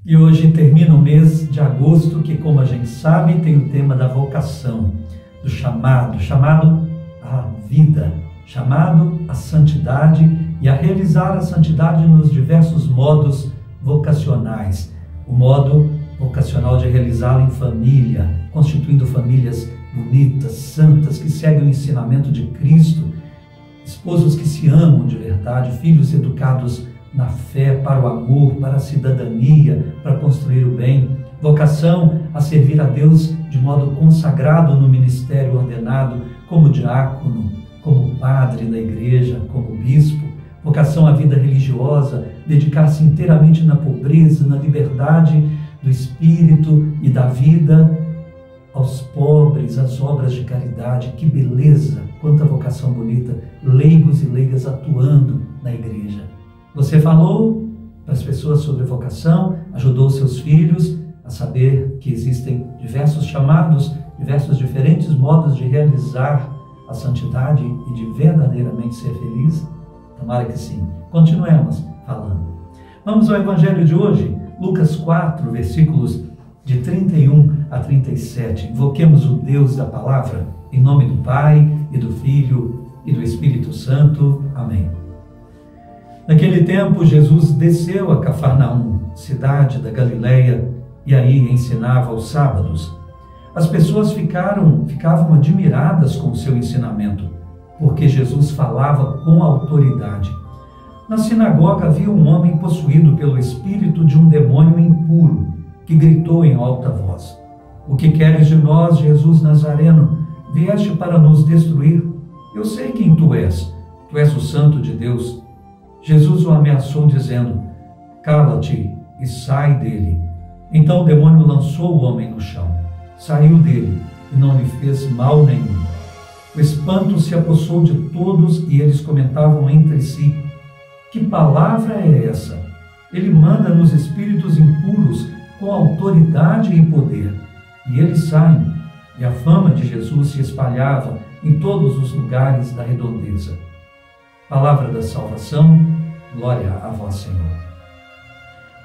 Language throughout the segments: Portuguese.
E hoje termina o mês de agosto, que, como a gente sabe, tem o tema da vocação, do chamado à vida, chamado à santidade e a realizar a santidade nos diversos modos vocacionais. O modo vocacional de realizá-la em família, constituindo famílias bonitas, santas, que seguem o ensinamento de Cristo, esposos que se amam de verdade, filhos educados na fé, para o amor, para a cidadania, para construir o bem. Vocação a servir a Deus de modo consagrado no ministério ordenado, como diácono, como padre da igreja, como bispo. Vocação à vida religiosa, dedicar-se inteiramente na pobreza, na liberdade do espírito e da vida, aos pobres, às obras de caridade. Que beleza, quanta vocação bonita, leigos e leigas atuando na igreja. Você falou para as pessoas sobre vocação, ajudou seus filhos a saber que existem diversos chamados, diversos diferentes modos de realizar a santidade e de verdadeiramente ser feliz? Tomara que sim. Continuemos falando. Vamos ao Evangelho de hoje, Lucas 4, versículos de 31 a 37. Invoquemos o Deus da palavra, em nome do Pai, e do Filho, e do Espírito Santo. Amém. Naquele tempo, Jesus desceu a Cafarnaum, cidade da Galileia, e aí ensinava aos sábados. As pessoas ficavam admiradas com o seu ensinamento, porque Jesus falava com autoridade. Na sinagoga havia um homem possuído pelo espírito de um demônio impuro, que gritou em alta voz: "O que queres de nós, Jesus Nazareno? Vieste para nos destruir? Eu sei quem tu és o Santo de Deus." Jesus o ameaçou, dizendo: "Cala-te e sai dele." Então o demônio lançou o homem no chão. Saiu dele e não lhe fez mal nenhum. O espanto se apossou de todos e eles comentavam entre si: "Que palavra é essa? Ele manda nos espíritos impuros com autoridade e poder, e eles saem." E a fama de Jesus se espalhava em todos os lugares da redondeza. Palavra da salvação, glória a vós, Senhor.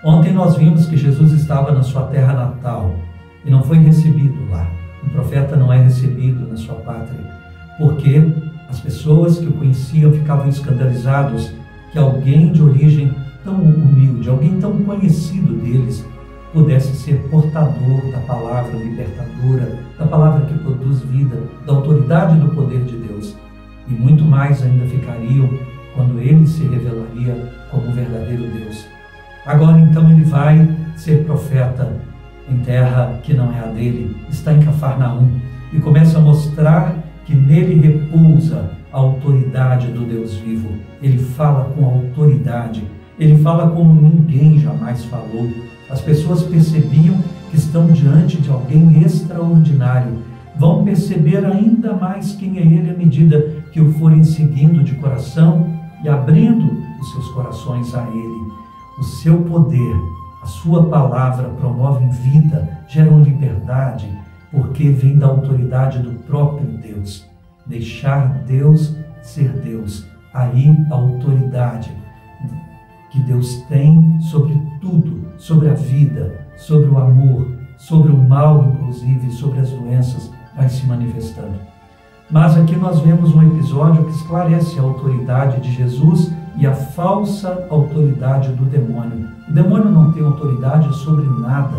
Ontem nós vimos que Jesus estava na sua terra natal e não foi recebido lá. Um profeta não é recebido na sua pátria, porque as pessoas que o conheciam ficavam escandalizados que alguém de origem tão humilde, alguém tão conhecido deles, pudesse ser portador da palavra libertadora, da palavra que produz vida, da autoridade e do poder de Deus. E muito mais ainda ficariam quando ele se revelaria como o verdadeiro Deus. Agora então ele vai ser profeta em terra que não é a dele, está em Cafarnaum, e começa a mostrar que nele repousa a autoridade do Deus vivo. Ele fala com autoridade, ele fala como ninguém jamais falou. As pessoas percebiam que estão diante de alguém extraordinário. Vão perceber ainda mais quem é ele à medida que o forem seguindo de coração e abrindo os seus corações a ele. O seu poder, a sua palavra promovem vida, geram liberdade, porque vem da autoridade do próprio Deus. Deixar Deus ser Deus. Aí a autoridade que Deus tem sobre tudo, sobre a vida, sobre o amor, sobre o mal, inclusive, sobre as doenças, vai se manifestando. Mas aqui nós vemos um episódio que esclarece a autoridade de Jesus e a falsa autoridade do demônio. O demônio não tem autoridade sobre nada,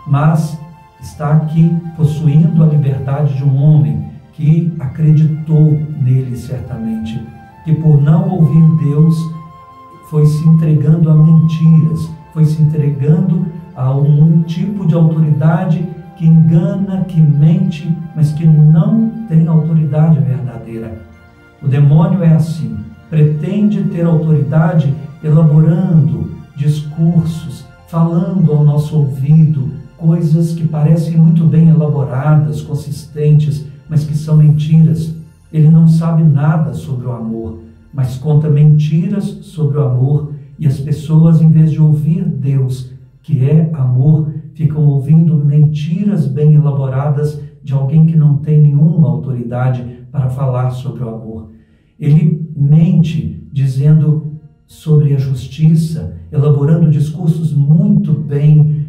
mas está aqui possuindo a liberdade de um homem que acreditou nele certamente, que por não ouvir Deus foi se entregando a mentiras, foi se entregando a um tipo de autoridade que engana, que mente, mas que não tem autoridade verdadeira. O demônio é assim, pretende ter autoridade elaborando discursos, falando ao nosso ouvido coisas que parecem muito bem elaboradas, consistentes, mas que são mentiras. Ele não sabe nada sobre o amor, mas conta mentiras sobre o amor, e as pessoas, em vez de ouvir Deus, que é amor, ficam ouvindo mentiras bem elaboradas de alguém que não tem nenhuma autoridade para falar sobre o amor. Ele mente dizendo sobre a justiça, elaborando discursos muito bem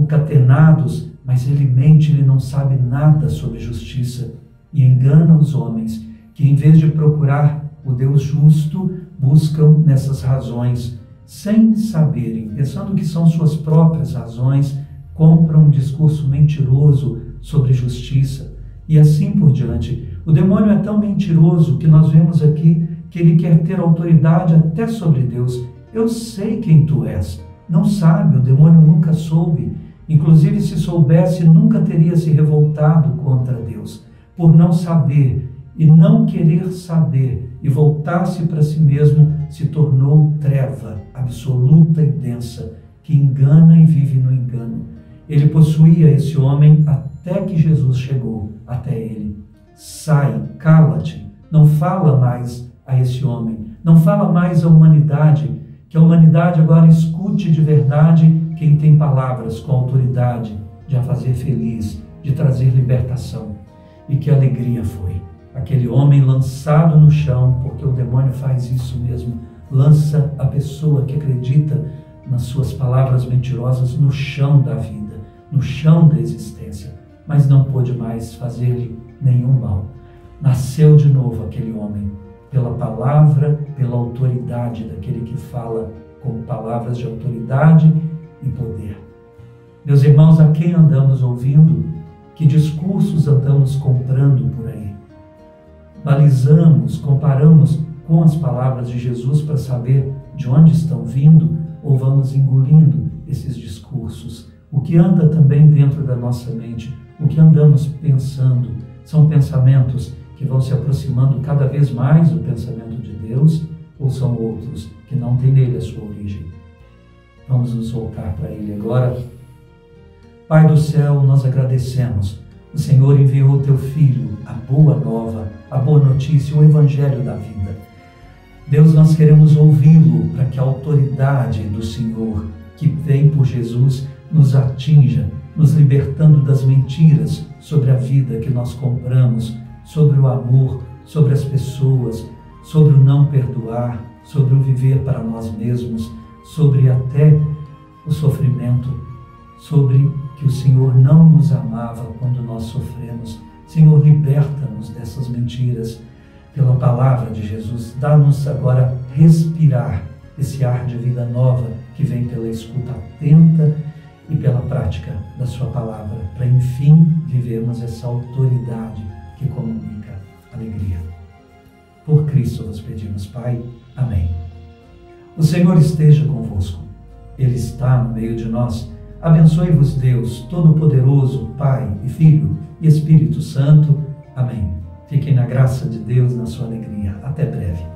concatenados, mas ele mente, ele não sabe nada sobre justiça e engana os homens que, em vez de procurar o Deus justo, buscam nessas razões, sem saberem, pensando que são suas próprias razões, compram um discurso mentiroso sobre justiça e assim por diante. O demônio é tão mentiroso que nós vemos aqui que ele quer ter autoridade até sobre Deus. Eu sei quem tu és. Não sabe, o demônio nunca soube. Inclusive, se soubesse, nunca teria se revoltado contra Deus. Por não saber e não querer saber e voltar-se para si mesmo, se tornou treva absoluta e densa, que engana e vive no engano. Ele possuía esse homem até que Jesus chegou até ele. Sai, cala-te, não fala mais a esse homem, não fala mais à humanidade, que a humanidade agora escute de verdade quem tem palavras com autoridade de a fazer feliz, de trazer libertação. E que alegria foi aquele homem lançado no chão, porque o demônio faz isso mesmo, lança a pessoa que acredita nas suas palavras mentirosas no chão da vida, no chão da existência, mas não pôde mais fazer-lhe nenhum mal. Nasceu de novo aquele homem, pela palavra, pela autoridade daquele que fala com palavras de autoridade e poder. Meus irmãos, a quem andamos ouvindo? Que discursos andamos comprando por aí? Balizamos, comparamos com as palavras de Jesus para saber de onde estão vindo ou vamos engolindo esses discursos? O que anda também dentro da nossa mente, o que andamos pensando, são pensamentos que vão se aproximando cada vez mais do pensamento de Deus ou são outros que não têm nele a sua origem? Vamos nos voltar para Ele agora. Pai do céu, nós agradecemos. O Senhor enviou o Teu Filho, a boa nova, a boa notícia, o Evangelho da vida. Deus, nós queremos ouvi-lo para que a autoridade do Senhor, que vem por Jesus, nos atinja, nos libertando das mentiras sobre a vida que nós compramos, sobre o amor, sobre as pessoas, sobre o não perdoar, sobre o viver para nós mesmos, sobre até o sofrimento, sobre que o Senhor não nos amava quando nós sofremos. Senhor, liberta-nos dessas mentiras pela palavra de Jesus. Dá-nos agora respirar esse ar de vida nova que vem pela escuta atenta e pela prática da sua palavra, para enfim vivermos essa autoridade que comunica alegria. Por Cristo nós pedimos, Pai. Amém. O Senhor esteja convosco. Ele está no meio de nós. Abençoe-vos Deus, Todo-Poderoso, Pai e Filho e Espírito Santo. Amém. Fiquem na graça de Deus, na sua alegria. Até breve.